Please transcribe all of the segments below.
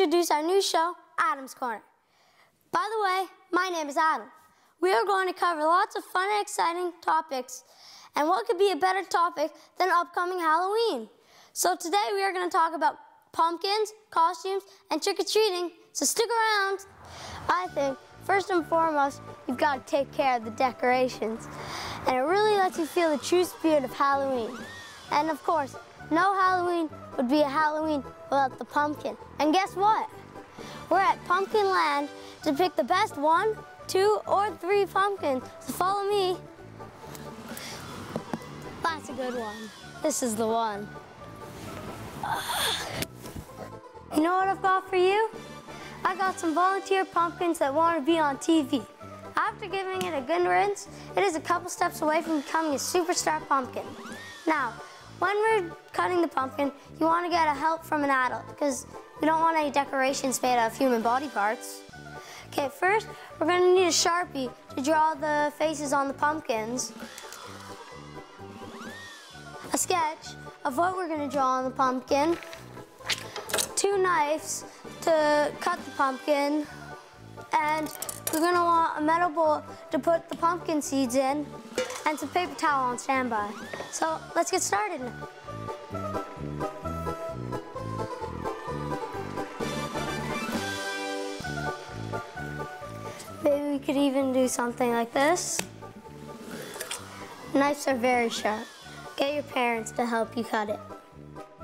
introduce our new show, Adam's Corner. By the way, my name is Adam. We are going to cover lots of fun and exciting topics, and what could be a better topic than upcoming Halloween? So today we are going to talk about pumpkins, costumes, and trick-or-treating, so stick around. I think, first and foremost, you've got to take care of the decorations, and it really lets you feel the true spirit of Halloween. And of course, no Halloween would be a Halloween without the pumpkin. And guess what? We're at Pumpkin Land to pick the best 1, 2, or 3 pumpkins. So follow me. That's a good one. This is the one. You know what I've got for you? I got some volunteer pumpkins that want to be on TV. After giving it a good rinse, it is a couple steps away from becoming a superstar pumpkin. Now, when we're cutting the pumpkin, you want to get help from an adult because we don't want any decorations made out of human body parts. Okay, first, we're going to need a Sharpie to draw the faces on the pumpkins. A sketch of what we're going to draw on the pumpkin. 2 knives to cut the pumpkin. And we're going to want a metal bowl to put the pumpkin seeds in and some paper towel on standby. So let's get started now. Maybe we could even do something like this. Knives are very sharp. Get your parents to help you cut it.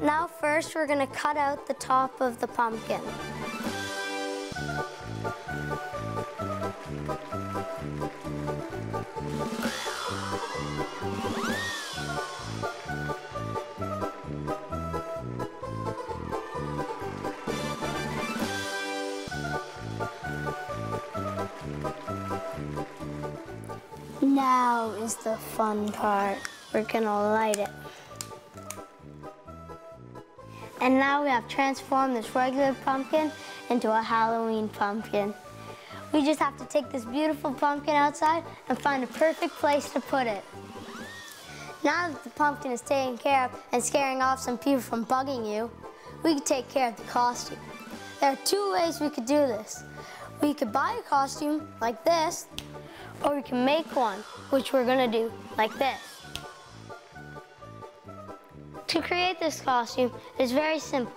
Now first we're going to cut out the top of the pumpkin. Now is the fun part. We're gonna light it. And now we have transformed this regular pumpkin into a Halloween pumpkin. We just have to take this beautiful pumpkin outside and find a perfect place to put it. Now that the pumpkin is taken care of and scaring off some people from bugging you, we can take care of the costume. There are 2 ways we could do this. We could buy a costume like this, or we can make one, which we're gonna do like this. To create this costume is very simple.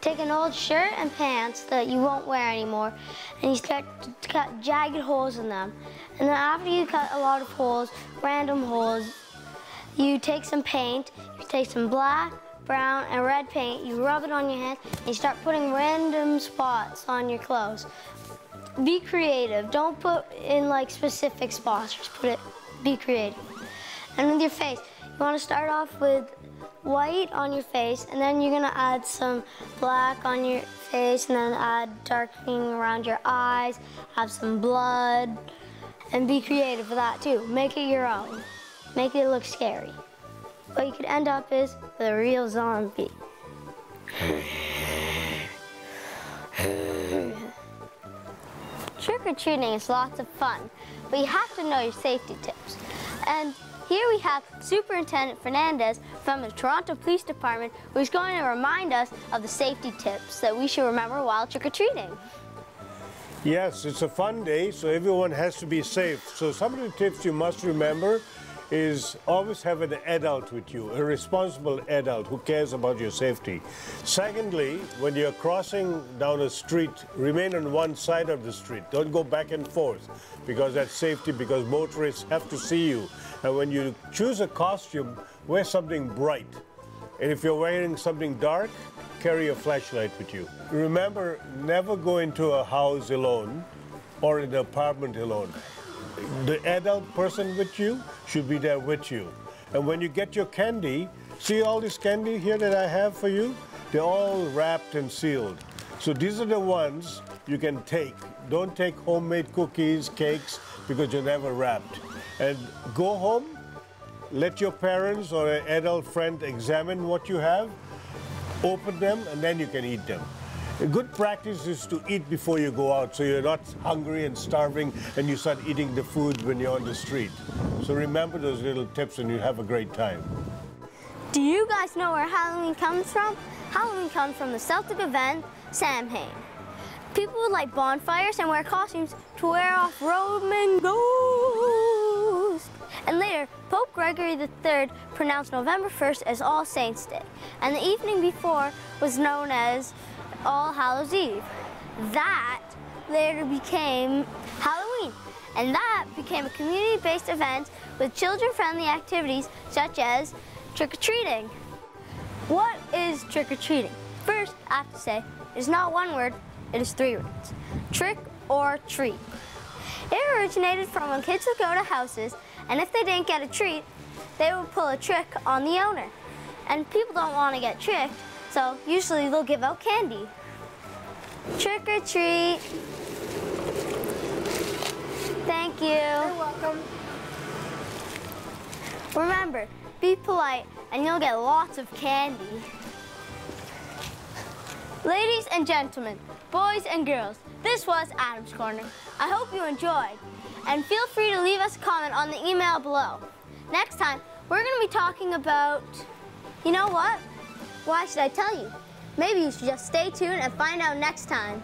Take an old shirt and pants that you won't wear anymore, and you start to cut jagged holes in them. And then after you cut a lot of holes, random holes, you take some paint, you take some black, brown, and red paint, you rub it on your hand, and you start putting random spots on your clothes. Be creative. Don't put in like specific spots, just be creative. And with your face, you want to start off with white on your face, and then you're gonna add some black on your face, and then add darkening around your eyes, have some blood, and be creative with that too. Make it your own. Make it look scary. What you could end up is with a real zombie. Trick-or-treating is lots of fun, but you have to know your safety tips. And here we have Superintendent Fernandez from the Toronto Police Department, who's going to remind us of the safety tips that we should remember while trick-or-treating. Yes, it's a fun day, so everyone has to be safe. So some of the tips you must remember is always have an adult with you, a responsible adult who cares about your safety. Secondly, when you're crossing down a street, remain on one side of the street. Don't go back and forth, because that's safety, because motorists have to see you. And when you choose a costume, wear something bright. And if you're wearing something dark, carry a flashlight with you. Remember, never go into a house alone or in an apartment alone. The adult person with you should be there with you. And when you get your candy, see all this candy here that I have for you? They're all wrapped and sealed. So these are the ones you can take. Don't take homemade cookies, cakes, because you're never wrapped. And go home, let your parents or an adult friend examine what you have, open them, and then you can eat them. A good practice is to eat before you go out, so you're not hungry and starving and you start eating the food when you're on the street. So remember those little tips and you have a great time. Do you guys know where Halloween comes from? Halloween comes from the Celtic event, Samhain. People would light bonfires and wear costumes to wear off Roman ghosts. And later, Pope Gregory III pronounced November 1st as All Saints' Day, and the evening before was known as All Hallows' Eve. That later became Halloween, and that became a community-based event with children-friendly activities such as trick-or-treating. What is trick-or-treating? First, I have to say, it is not one word, it is 3 words. Trick or treat. It originated from when kids would go to houses, and if they didn't get a treat, they would pull a trick on the owner. And people don't want to get tricked, so usually they'll give out candy. Trick or treat. Thank you. You're welcome. Remember, be polite and you'll get lots of candy. Ladies and gentlemen, boys and girls, this was Adam's Corner. I hope you enjoyed. And feel free to leave us a comment on the email below. Next time, we're going to be talking about, you know what? Why should I tell you? Maybe you should just stay tuned and find out next time.